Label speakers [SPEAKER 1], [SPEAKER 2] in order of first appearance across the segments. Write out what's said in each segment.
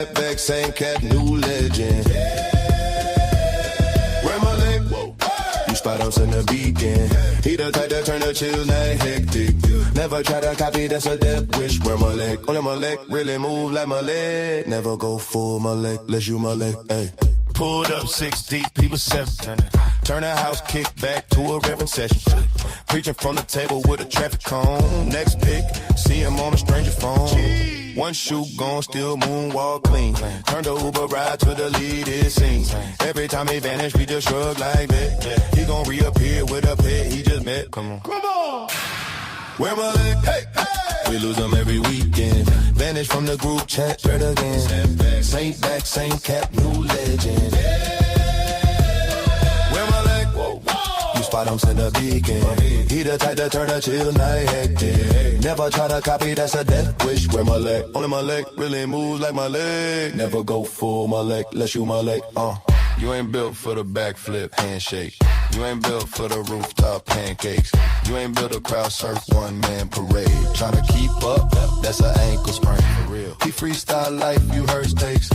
[SPEAKER 1] Back, same cat, new legend. Ram my leg, whoa. You spot ups in the beacon. He the type that turn the chills, not hectic. Never try to copy, that's a death wish. Ram my leg, only my leg, really move like my leg. Never go full my leg, let's you my leg, ayy. Pulled up 6 deep, people 7. Turn the house, kick back to a reverend session. Preaching from the table with a traffic cone. Next pick, see him on a stranger phone. One shoe gone, still moonwalk clean. Turn the Uber ride to the lead, it seems. Every time he vanish, we just shrug like that. He gon' reappear with a pet he just met. Come on. Come on. Where my leg? Hey, hey. We lose them every weekend. Vanish from the group chat, thread again. Same back, same cap, new legend. Where my leg? Whoa. You spot him, send a beacon. He the type that turn the chill, night hectic. Never try to copy, that's a death wish. Where my leg? Only my leg, really moves like my leg. Never go full my leg, let's shoot my leg. You ain't built for the backflip handshake. You ain't built for the rooftop pancakes. You ain't built a crowd surf one-man parade. Tryna keep up, that's an ankle sprain for real. He freestyle life, you heard takes.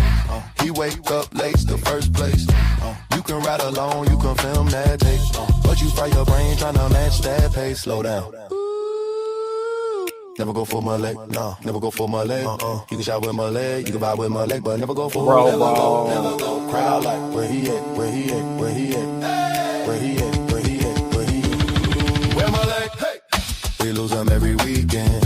[SPEAKER 1] He wake up late, the first place. You can ride alone, you can film that tape. But you fry your brain tryna match that pace. Slow down. Never go for my leg, no, never go for my leg. You can shot with my leg, you can vibe with my leg, but never go for my leg. Never go. Crowd like, where he at, where he at, where he at, where he at, where he at, where he at. Where my leg, hey. We lose them every weekend.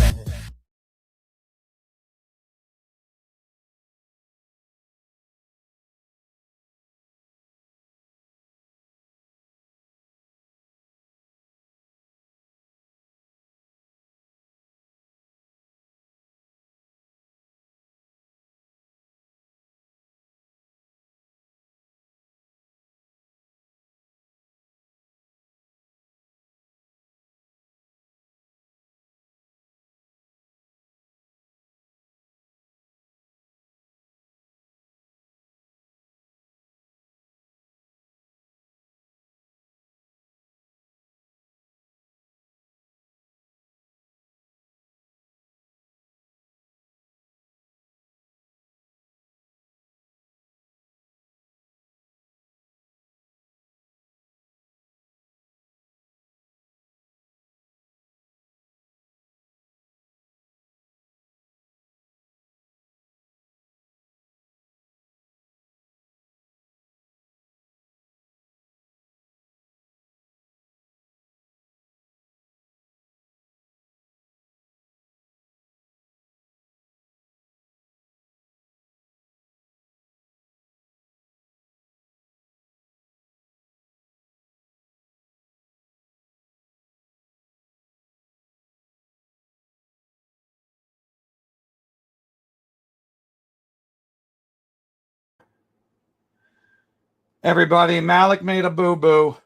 [SPEAKER 2] Everybody, Malik made a boo-boo.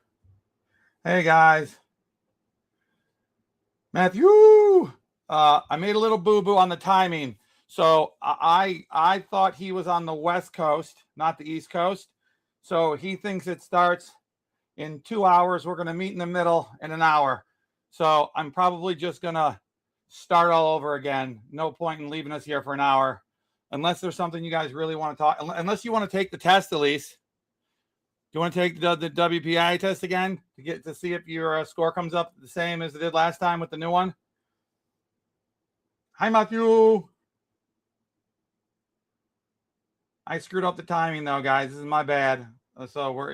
[SPEAKER 2] Hey, guys. Matthew! I made a little boo-boo on the timing. So I thought he was on the West Coast, not the East Coast. So he thinks it starts in 2 hours. We're going to meet in the middle in an hour. So I'm probably just going to start all over again. No point in leaving us here for an hour. Unless there's something you guys really want to talk. Unless you want to take the test, Elise. Do you want to take the WPI test again to see if your score comes up the same as it did last time with the new one? Hi, Matthew. I screwed up the timing though, guys. This is my bad. So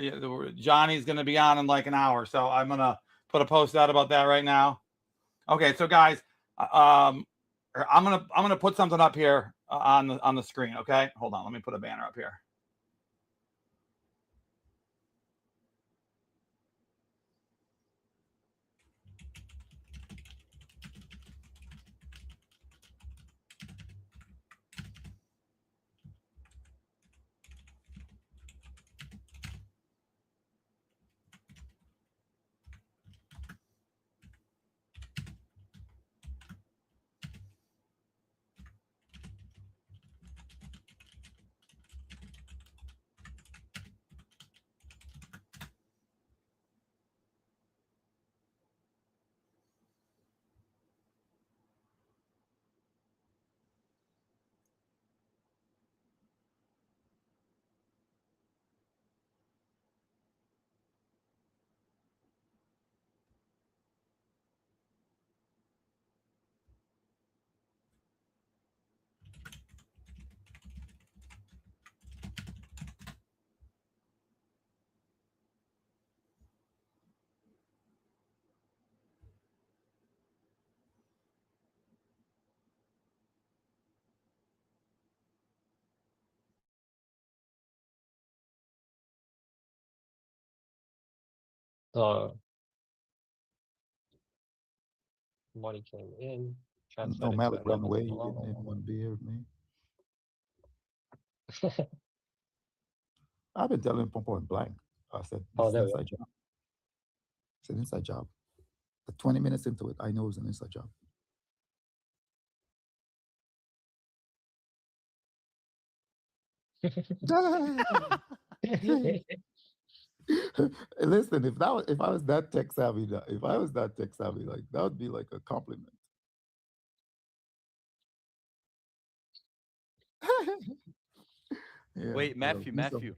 [SPEAKER 2] Johnny's going to be on in like an hour. So I'm going to put a post out about that right now. Okay, so guys, I'm going to put something up here on the screen. Okay, hold on. Let me put a banner up here.
[SPEAKER 3] So money came in, transferred
[SPEAKER 4] No,
[SPEAKER 3] it to
[SPEAKER 4] Malik ran
[SPEAKER 3] whoever
[SPEAKER 4] away.
[SPEAKER 3] didn't
[SPEAKER 4] He
[SPEAKER 3] belong.
[SPEAKER 4] didn't even want to be here with me. I've been telling him point blank. I said, this
[SPEAKER 3] Oh,
[SPEAKER 4] is
[SPEAKER 3] there we go.
[SPEAKER 4] inside job. It's an inside job. But 20 minutes into it, I know it's an inside job. Listen, if I was that tech savvy, if I was that tech savvy, like that would be like a compliment. Yeah,
[SPEAKER 5] Wait,
[SPEAKER 4] well,
[SPEAKER 5] Matthew, Matthew,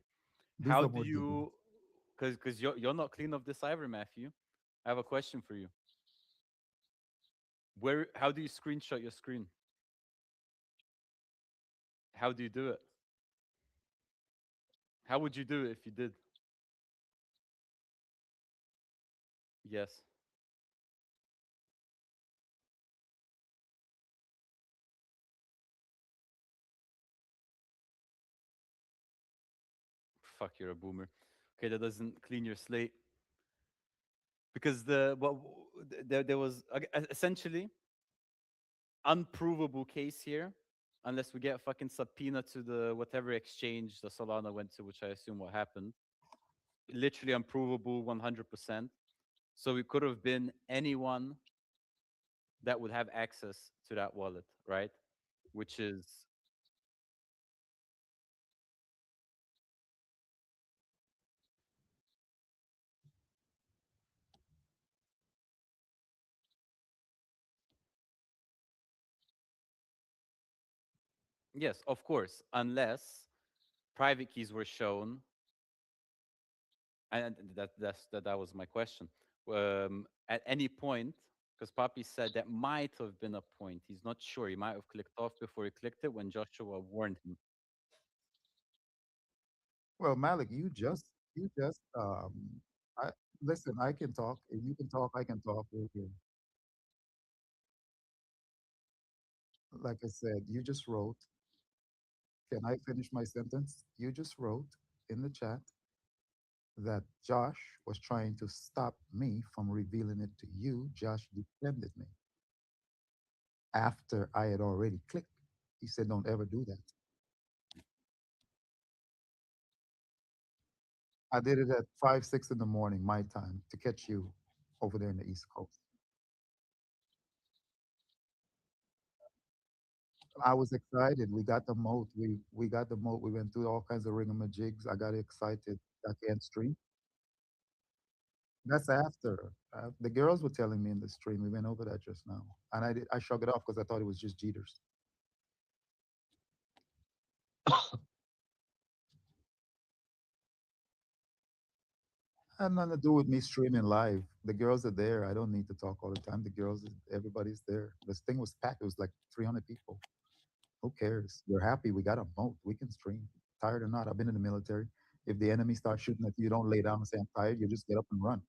[SPEAKER 4] do
[SPEAKER 5] how
[SPEAKER 4] some
[SPEAKER 5] do
[SPEAKER 4] more digging.
[SPEAKER 5] you? Because you're not clean of this either, Matthew. I have a question for you. Where? How do you screenshot your screen? How do you do it? How would you do it if you did? Yes. Fuck, you're a boomer. Okay, that doesn't clean your slate because there was essentially unprovable case here, unless we get a fucking subpoena to the whatever exchange the Solana went to, which I assume what happened. Literally unprovable, 100%. So it could have been anyone that would have access to that wallet, right? Which is, yes, of course, unless private keys were shown, and that was my question. At any point, because Papi said that might have been a point. He's not sure. He might have clicked off before he clicked it when Joshua warned him.
[SPEAKER 4] Well, Malik, I listen. I can talk. If you can talk, I can talk. We're here. Like I said, you just wrote. Can I finish my sentence? You just wrote in the chat that Josh was trying to stop me from revealing it to you. Josh defended me after I had already clicked. He said, "Don't ever do that." I did it at 5, 6 in the morning, my time, to catch you over there in the East Coast. I was excited. We got the moat. We got the moat. We went through all kinds of ringamajigs. I got excited. I can't stream. That's after. The girls were telling me in the stream. We went over that just now, and I shrugged it off because I thought it was just jitters. Had nothing to do with me streaming live. The girls are there. I don't need to talk all the time. The girls, everybody's there. This thing was packed. It was like 300 people. Who cares? We're happy. We got a moat. We can stream. Tired or not, I've been in the military. If the enemy starts shooting at you, you don't lay down and say I'm tired. You just get up and run.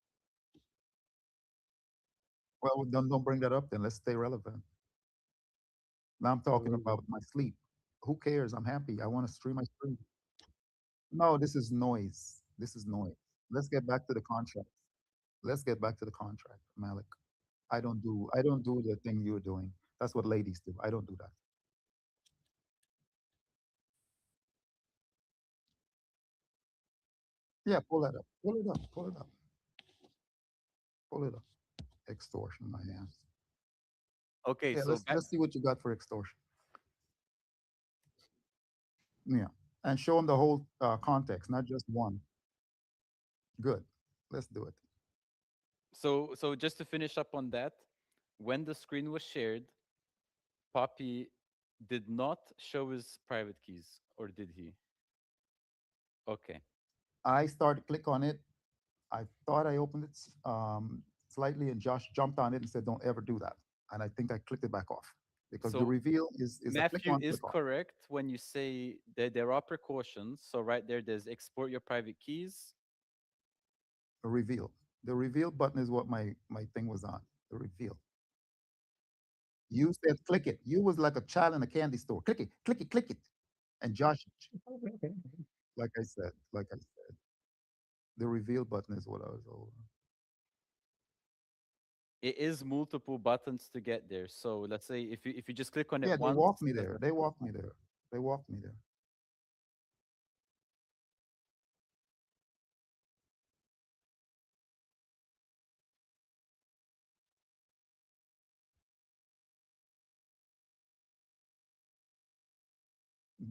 [SPEAKER 4] Well, don't bring that up then. Let's stay relevant. Now I'm talking about my sleep. Who cares? I'm happy. I want to stream my stream. No, this is noise. This is noise. Let's get back to the contract. Let's get back to the contract, Malik. I don't do the thing you're doing. That's what ladies do. I don't do that. Yeah, pull that up. Pull it up. Pull it up. Pull it up. Extortion, my ass.
[SPEAKER 5] Okay,
[SPEAKER 4] Yeah,
[SPEAKER 5] so
[SPEAKER 4] let's
[SPEAKER 5] back.
[SPEAKER 4] let's see what you got for extortion. Yeah, and show them the whole context, not just one. Good. Let's do it.
[SPEAKER 5] So just to finish up on that, when the screen was shared, Poppy did not show his private keys, or did he? Okay.
[SPEAKER 4] I started to click on it. I thought I opened it slightly, and Josh jumped on it and said, "Don't ever do that." And I think I clicked it back off because the
[SPEAKER 5] So
[SPEAKER 4] reveal is a click
[SPEAKER 5] Matthew
[SPEAKER 4] on,
[SPEAKER 5] is
[SPEAKER 4] click off.
[SPEAKER 5] correct when you say that there are precautions. So right there's export your private keys.
[SPEAKER 4] A reveal. The reveal button is what my thing was on. The reveal. You said click it. You was like a child in a candy store. Click it, click it, click it. And Josh, like I said, the reveal button is what I was over.
[SPEAKER 5] it is multiple buttons to get there. So let's say if you just click on it
[SPEAKER 4] Yeah, they
[SPEAKER 5] once,
[SPEAKER 4] walk me there. They walk me there. They walk me there.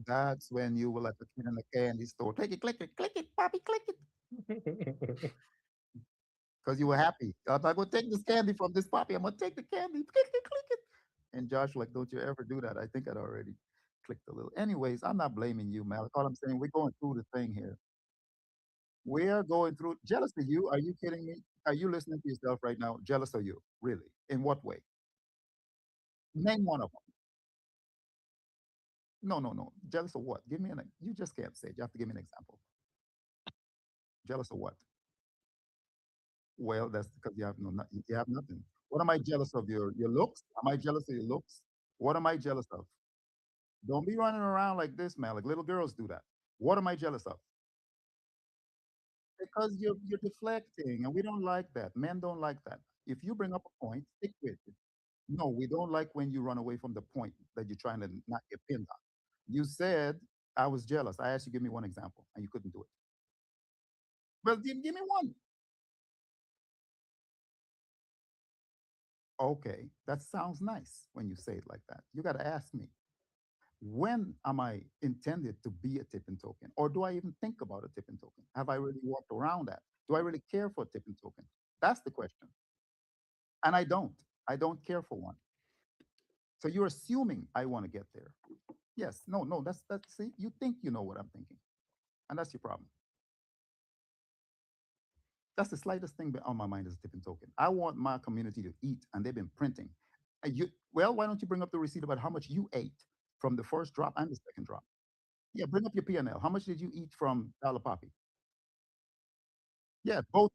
[SPEAKER 4] That's when you will like a kid in a candy store. Take it, click it, Poppy, click it. Because you were happy. I'm gonna take this candy from this Poppy. I'm gonna take the candy. Click it. And Josh, like, don't you ever do that. I think I'd already clicked a little. Anyways, I'm not blaming you, Malik. All I'm saying, we're going through the thing here. We are going through jealous of you. Are you kidding me? Are you listening to yourself right now? Jealous of you? Really? In what way? Name one of them. No, no, no. Jealous of what? Give me an. You just can't say it. You have to give me an example. Jealous of what? Well, that's because you have no. You have nothing. What am I jealous of? Your looks? Am I jealous of your looks? What am I jealous of? Don't be running around like this, man. Like little girls do that. What am I jealous of? Because you're deflecting, and we don't like that. Men don't like that. If you bring up a point, stick with it. No, we don't like when you run away from the point that you're trying to not get pinned on. You said I was jealous. I asked you give me one example, and you couldn't do it. Well, give me one. Okay, that sounds nice when you say it like that. You got to ask me, when am I intended to be a tipping token? Or do I even think about a tipping token? Have I really walked around that? Do I really care for a tipping token? That's the question. And I don't. I don't care for one. So you're assuming I want to get there. Yes, no, no, that's see, you think you know what I'm thinking. And that's your problem. That's the slightest thing on my mind as a tipping token. I want my community to eat, and they've been printing. Well, why don't you bring up the receipt about how much you ate from the first drop and the second drop? Yeah, bring up your P&L. How much did you eat from Dollar Poppy? Yeah, both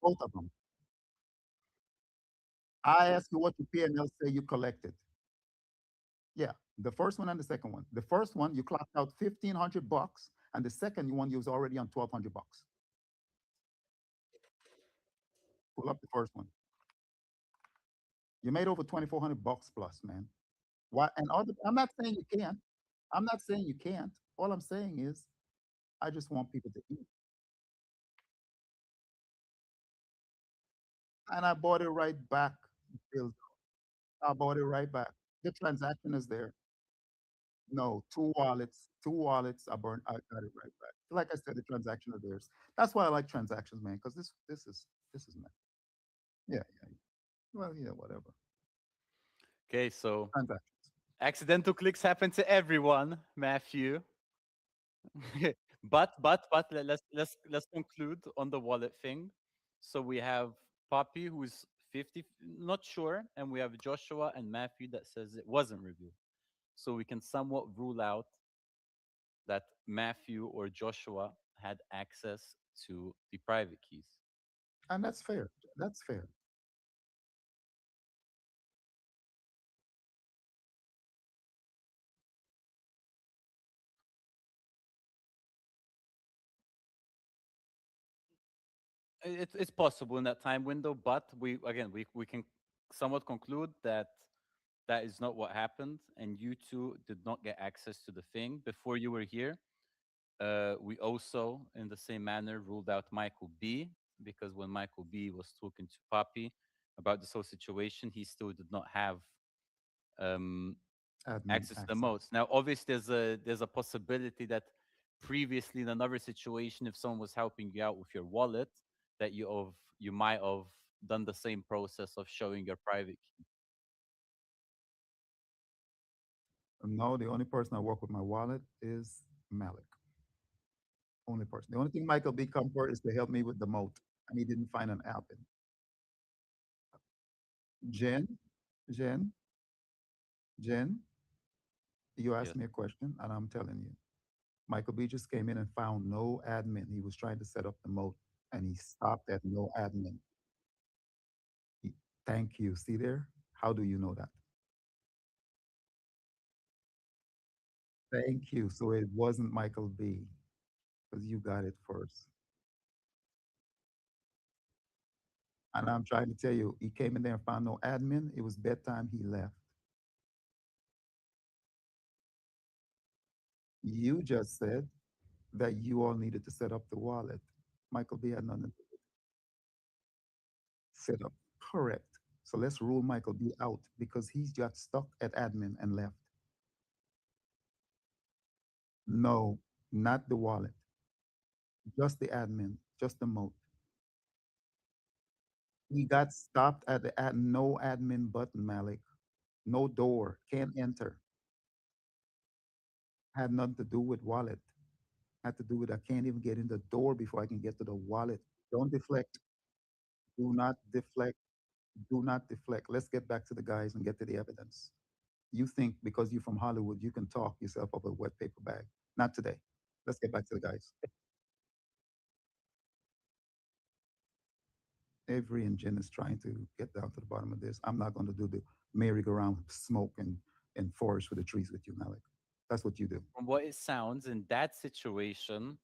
[SPEAKER 4] of them. I asked you what your P&L say you collected. Yeah, the first one and the second one. The first one you clocked out $1,500, and the second one you was already on $1,200. Pull up the first one. You made over $2,400 plus, man. Why? And other, I'm not saying you can't. I'm not saying you can't. All I'm saying is, I just want people to eat. And I bought it right back. Bill. I bought it right back. The transaction is there. No, two wallets, two wallets. I got it right back. Like I said, the transaction is theirs. That's why I like transactions, man. Because this is man. Yeah, yeah. Well, yeah, whatever.
[SPEAKER 5] okay. So
[SPEAKER 4] Transactions.
[SPEAKER 5] accidental clicks happen to everyone, Matthew. But let's conclude on the wallet thing. So we have Poppy, who's 50, not sure, and we have Joshua and Matthew that says it wasn't reviewed. So we can somewhat rule out that Matthew or Joshua had access to the private keys.
[SPEAKER 4] And that's fair. That's fair.
[SPEAKER 5] It's possible in that time window, but we can somewhat conclude that that is not what happened, and you two did not get access to the thing before you were here. We also, in the same manner, ruled out Michael B, because when Michael B was talking to Poppy about this whole situation, he still did not have um,
[SPEAKER 4] Admin
[SPEAKER 5] access to the modes.
[SPEAKER 4] access.
[SPEAKER 5] Now, obviously, there's a possibility that previously in another situation, if someone was helping you out with your wallet, that you might have done the same process of showing your private key.
[SPEAKER 4] No, the only person I work with my wallet is Malik. Only person. The only thing Michael B come for is to help me with the moat, and he didn't find an app. Jen, Jen, Jen, you asked
[SPEAKER 5] Yes.
[SPEAKER 4] me a question, and I'm telling you, Michael B just came in and found no admin. He was trying to set up the moat, and he stopped at no admin. He, thank you. See there? How do you know that? Thank you. So it wasn't Michael B, because you got it first. And I'm trying to tell you, he came in there and found no admin. It was bedtime. He left. You just said that you all needed to set up the wallet. Michael B had nothing to set up. Correct. So let's rule Michael B out because he got stuck at admin and left. No, not the wallet. Just the admin, just the moat. He got stopped at the at no admin button, Malik. No door, can't enter. Had nothing to do with wallet. Had to do with I can't even get in the door before I can get to the wallet. Don't deflect. Do not deflect. Do not deflect. Let's get back to the guys and get to the evidence. You think because you're from Hollywood, you can talk yourself up a wet paper bag. Not today. Let's get back to the guys. Avery and Jen is trying to get down to the bottom of this. I'm not going to do the merry-go-round smoke and forest for the trees with you, Malik. That's what you do.
[SPEAKER 5] From what it sounds, in that situation,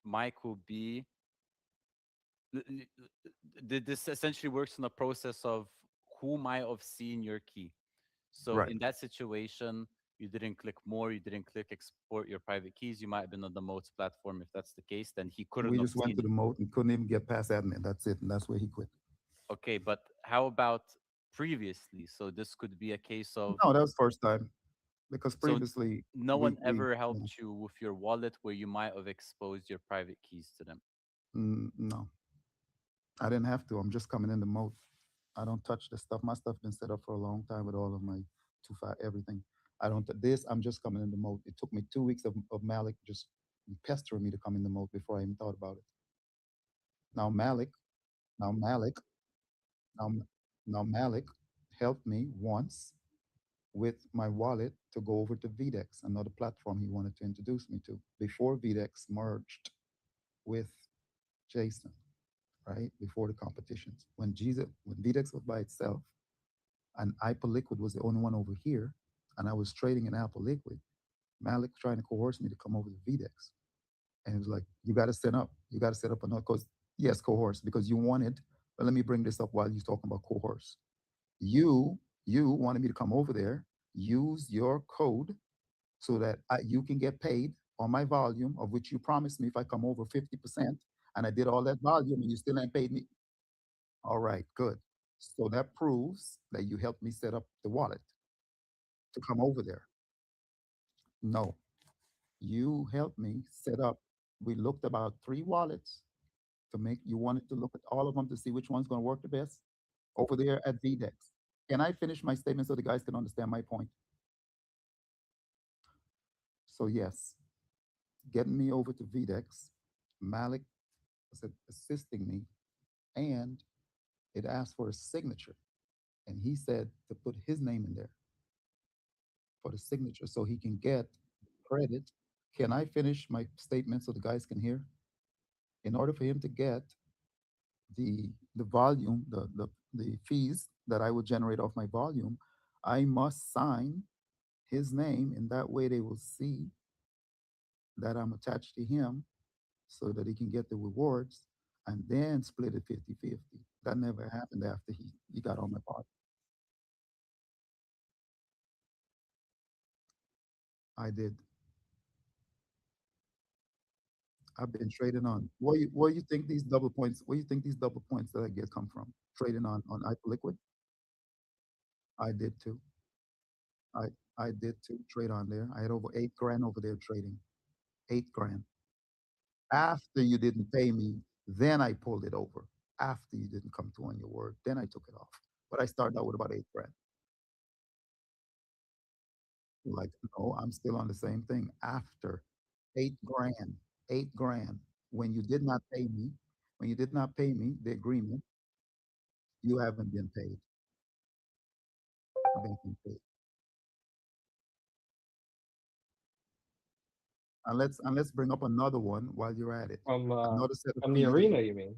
[SPEAKER 5] Michael B. This essentially works in the process of who might have seen your key. So
[SPEAKER 4] Right.
[SPEAKER 5] in that situation, you didn't click more, you didn't click export your private keys. You might have been on the Moats platform. If that's the case, then he couldn't
[SPEAKER 4] We
[SPEAKER 5] have
[SPEAKER 4] just went
[SPEAKER 5] seen
[SPEAKER 4] to
[SPEAKER 5] it.
[SPEAKER 4] the moat and couldn't even get past admin. That's it. And that's where he quit.
[SPEAKER 5] Okay, but how about previously? So this could be a case of
[SPEAKER 4] No, that was first time because
[SPEAKER 5] so
[SPEAKER 4] previously
[SPEAKER 5] no one
[SPEAKER 4] we
[SPEAKER 5] ever
[SPEAKER 4] yeah,
[SPEAKER 5] helped you with your wallet where you might have exposed your private keys to them.
[SPEAKER 4] no, I didn't have to. I'm just coming in the moat. I don't touch the stuff. My stuff been set up for a long time with all of my two five everything. I don't this. I'm just coming in the moat. It took me 2 weeks of Malik just pestering me to come in the moat before I even thought about it. Now Malik, now Malik, now now Malik helped me once with my wallet to go over to VDEX, another platform he wanted to introduce me to before VDEX merged with Jason, right? Before the competitions. When VDEX was by itself and Apple Liquid was the only one over here, and I was trading in Apple Liquid, Malik trying to coerce me to come over to VDEX. And it was like, you got to set up another, because yes, coerce, because you wanted, but let me bring this up while you're talking about coerce. You wanted me to come over there, use your code so that you can get paid on my volume, of which you promised me if I come over 50%, and I did all that volume and you still ain't paid me. All right, good. So that proves that you helped me set up the wallet to come over there. No, you helped me set up. We looked about 3 wallets to make, you wanted to look at all of them to see which one's going to work the best over there at VDEX. Can I finish my statement so the guys can understand my point? So yes, getting me over to VDEX, Malik was assisting me, and it asked for a signature. And he said to put his name in there for the signature so he can get credit. Can I finish my statement so the guys can hear? In order for him to get the volume, the fees that I would generate off my volume, I must sign his name, and that way they will see that I'm attached to him so that he can get the rewards and then split it 50-50. That never happened after he got on my part. I did. I've been trading on. Where you think these double points? Where you think these double points that I get come from? Trading on Hyperliquid. I did too. I I did too. Trade on there. I had over 8 grand over there trading. 8 grand. After you didn't pay me, then I pulled it over. After you didn't come through on your word, then I took it off. But I started out with about 8 grand. Like, no, I'm still on the same thing. After 8 grand, 8 grand. When you did not pay me, when you did not pay me, the agreement, you haven't been paid. You haven't been paid. And let's bring up another one while you're at it. Another set of
[SPEAKER 3] from the
[SPEAKER 4] fees that
[SPEAKER 3] arena, you mean?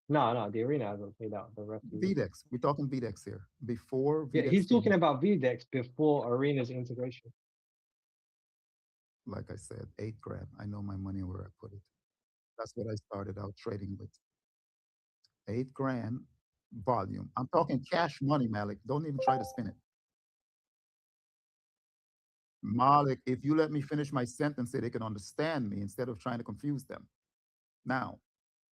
[SPEAKER 3] No, no, the arena hasn't paid out the referee.
[SPEAKER 4] VDEX. We're talking VDEX here. Before
[SPEAKER 3] Yeah,
[SPEAKER 4] VDEX
[SPEAKER 3] he's
[SPEAKER 4] came
[SPEAKER 3] talking
[SPEAKER 4] in,
[SPEAKER 3] about VDEX before arena's integration.
[SPEAKER 4] like I said, 8 grand. I know my money where I put it. That's what I started out trading with. 8 grand volume. I'm talking cash money, Malik. Don't even try to spin it. Malik, if you let me finish my sentence so they can understand me instead of trying to confuse them. Now,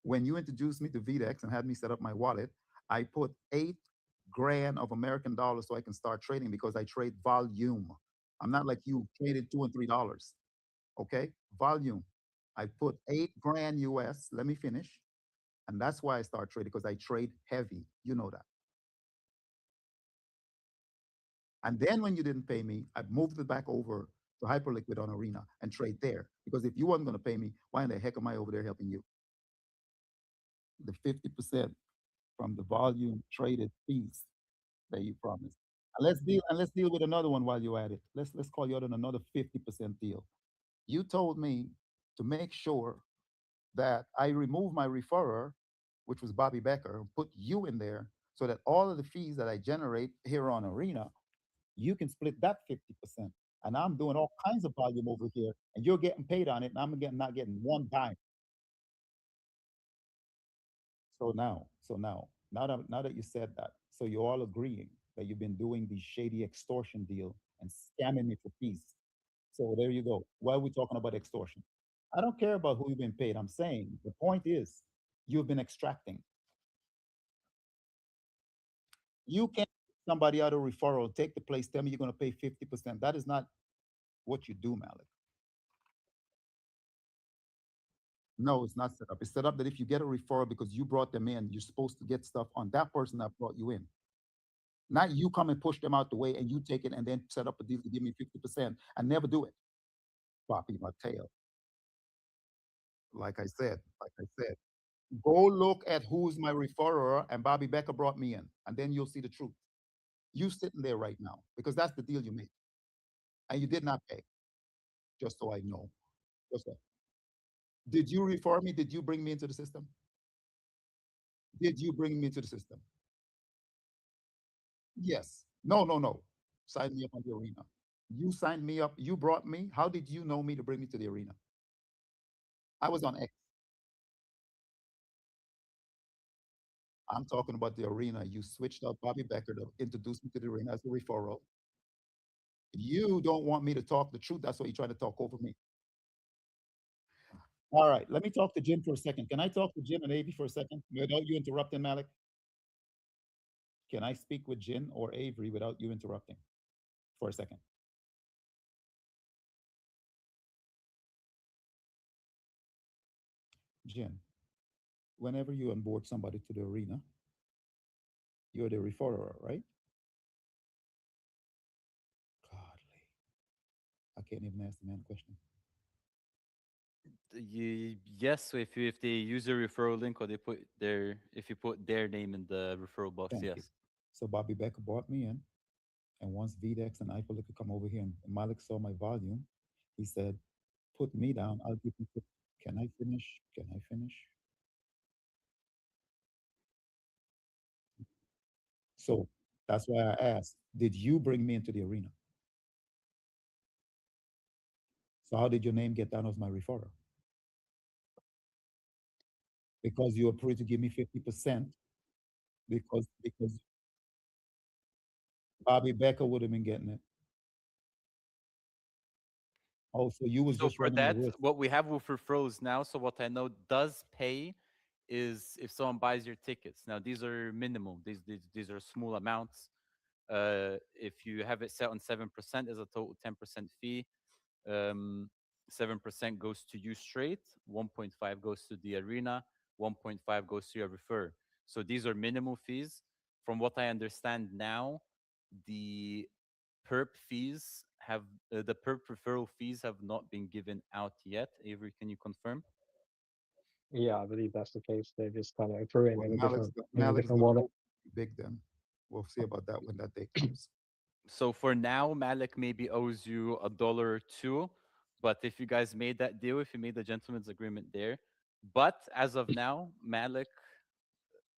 [SPEAKER 4] when you introduced me to VDEX and had me set up my wallet, I put 8 grand of American dollars so I can start trading because I trade volume. I'm not like you traded $2 and $3. Okay? Volume. I put 8 grand US. Let me finish. And that's why I start trading because I trade heavy. You know that. And then when you didn't pay me, I moved it back over to Hyperliquid on Arena and trade there. Because if you wasn't going to pay me, why in the heck am I over there helping you? The 50% from the volume traded fees that you promised. And let's deal with another one while you're at it. Let's call you out on another 50% deal. You told me to make sure that I remove my referrer, which was Bobby Becker, and put you in there so that all of the fees that I generate here on Arena, you can split that 50%. And I'm doing all kinds of volume over here, and you're getting paid on it, and I'm getting not getting one dime. So now that you said that, so you're all agreeing that you've been doing the shady extortion deal and scamming me for fees. So there you go. Why are we talking about extortion? I don't care about who you've been paid. I'm saying the point is you've been extracting. You can't take somebody out of referral, take the place, tell me you're going to pay 50%. That is not what you do, Malik. No, it's not set up. It's set up that if you get a referral because you brought them in, you're supposed to get stuff on that person that brought you in. Not you come and push them out the way and you take it and then set up a deal to give me 50% and never do it. Floppy my tail. Like I said, go look at who's my referrer and Bobby Becker brought me in, and then you'll see the truth. You sitting there right now because that's the deal you made, and you did not pay. Just so I know. Just so. Did you refer me? Did you bring me into the system? Did you bring me into the system? Yes. No, no, no. Sign me up on the arena. You signed me up. You brought me. How did you know me to bring me to the arena? I was on X. I'm talking about the arena. You switched out Bobby Becker to introduce me to the arena as a referral. You don't want me to talk the truth. That's why you're trying to talk over me. All right. Let me talk to Jim for a second. Can I talk to Jim and Avi for a second without you interrupting, Malik? Can I speak with Jin or Avery without you interrupting for a second? Jin, whenever you onboard somebody to the arena, you're the referrer, right? Godly. I can't even ask the man a question.
[SPEAKER 5] Yes, so if they use a referral link or they put their if you put their name in the referral box,
[SPEAKER 4] Thank you.
[SPEAKER 5] yes.
[SPEAKER 4] So Bobby Becker brought me in, and once VDEX and Ipoly could come over here and Malik saw my volume, he said, put me down, I'll give you 50. Can I finish? Can I finish? So that's why I asked, did you bring me into the arena? So how did your name get down as my referrer? Because you agreed to give me 50%, because Bobby Becker would have been getting it. Oh, so you was
[SPEAKER 5] So
[SPEAKER 4] just
[SPEAKER 5] for
[SPEAKER 4] running a
[SPEAKER 5] that,
[SPEAKER 4] risk.
[SPEAKER 5] what we have with referrals now, so what I know does pay is if someone buys your tickets. Now these are minimum. These are small amounts. If you have it set on 7%, there's a total 10% fee. Um, 7% goes to you straight. 1.5 goes to the arena. 1.5 goes to your refer. So these are minimal fees. From what I understand now, the perp fees have the perp referral fees have not been given out yet. Avery, can you confirm?
[SPEAKER 3] Yeah, I believe that's the case. They just kind of threw it
[SPEAKER 4] Well,
[SPEAKER 3] in a
[SPEAKER 4] Malik's
[SPEAKER 3] different
[SPEAKER 4] gonna
[SPEAKER 3] wallet.
[SPEAKER 4] go big then. We'll see about that when that day comes.
[SPEAKER 5] So for now, Malik maybe owes you $1 or $2. But if you guys made that deal, if you made the gentleman's agreement there, but as of now, Malik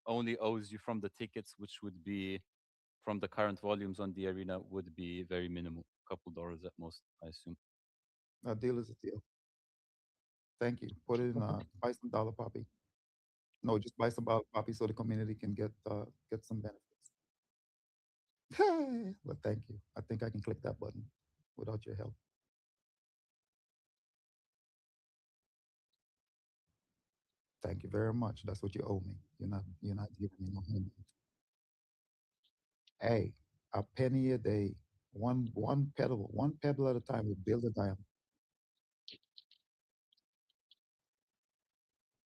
[SPEAKER 5] only owes you from the tickets, which would be from the current volumes on the arena, would be very minimal, a couple dollars at most, I assume.
[SPEAKER 4] A deal is a deal. Thank you. Put it in
[SPEAKER 3] Okay.
[SPEAKER 4] buy some dollar poppy. No, just buy some copies so the community can get some benefits. But thank you. I think I can click that button without your help. Thank you very much. That's what you owe me. You're not giving me no hand. Hey, a penny a day, one pebble at a time. We build a diamond.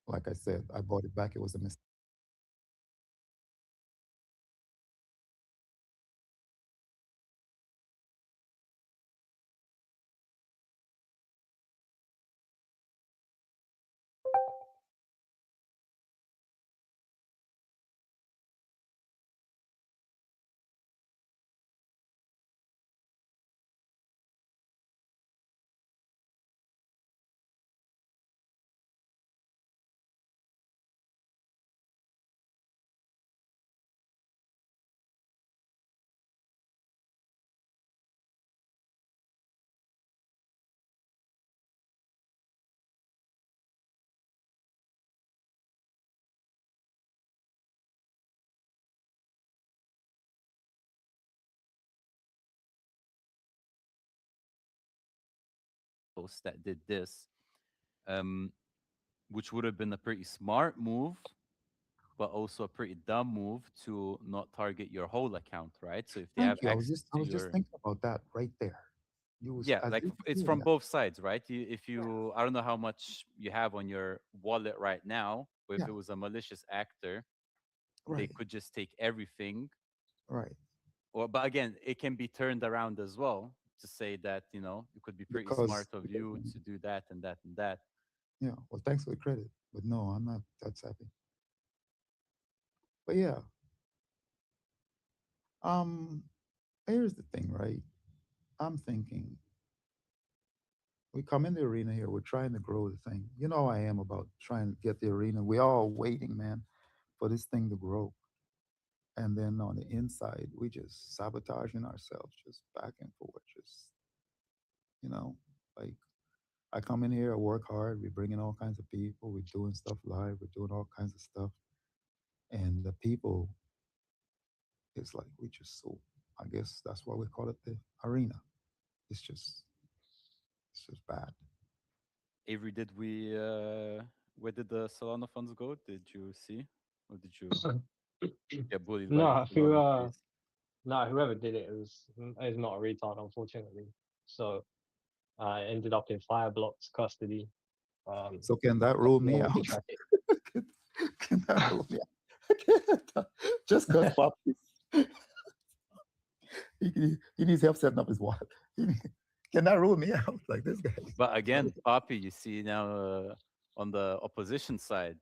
[SPEAKER 4] Like I said, I bought it back. It was a mistake.
[SPEAKER 5] Post that did this, um, which would have been a pretty smart move, but also a pretty dumb move to not target your whole account, right? So if they have
[SPEAKER 4] Thank you.
[SPEAKER 5] access
[SPEAKER 4] I
[SPEAKER 5] to
[SPEAKER 4] was just
[SPEAKER 5] your,
[SPEAKER 4] thinking about that right there. You was
[SPEAKER 5] yeah,
[SPEAKER 4] as
[SPEAKER 5] like
[SPEAKER 4] you were
[SPEAKER 5] it's
[SPEAKER 4] doing
[SPEAKER 5] from
[SPEAKER 4] that.
[SPEAKER 5] both sides, right? If you, I don't know how much you have on your wallet right now, but if
[SPEAKER 4] Yeah,
[SPEAKER 5] it was a malicious actor, they
[SPEAKER 4] right,
[SPEAKER 5] could just take everything.
[SPEAKER 4] right.
[SPEAKER 5] Or, but again, it can be turned around as well to say that, it could be pretty smart of
[SPEAKER 4] Because
[SPEAKER 5] you to do that and that and that.
[SPEAKER 4] yeah, well, thanks for the credit, but no, I'm not that savvy. But yeah, um, here's the thing, right? I'm thinking we come in the arena here. We're trying to grow the thing. You know, I am about trying to get the arena. We all waiting, man, for this thing to grow. And then on the inside, we just sabotaging ourselves, just back and forth, just you know, like I come in here, I work hard. We're bringing all kinds of people. We're doing stuff live. We're doing all kinds of stuff, and the people, it's like we just so. I guess that's why we call it the arena. It's just, it's just bad.
[SPEAKER 5] Avery, did we, where did the Solana funds go? Did you see? Or did you get bullied by the
[SPEAKER 3] No,
[SPEAKER 5] Solana price?
[SPEAKER 3] no, whoever did it is not a retard, unfortunately. So I ended up in Fireblocks custody.
[SPEAKER 4] So can that
[SPEAKER 3] Got
[SPEAKER 4] rule
[SPEAKER 3] no
[SPEAKER 4] me
[SPEAKER 3] one to
[SPEAKER 4] out?
[SPEAKER 3] track it.
[SPEAKER 4] Can that rule me out? Just because Pop, he needs help setting up his wallet. Can that rule me out like this guy?
[SPEAKER 5] But again, Poppy, you see now on the opposition side,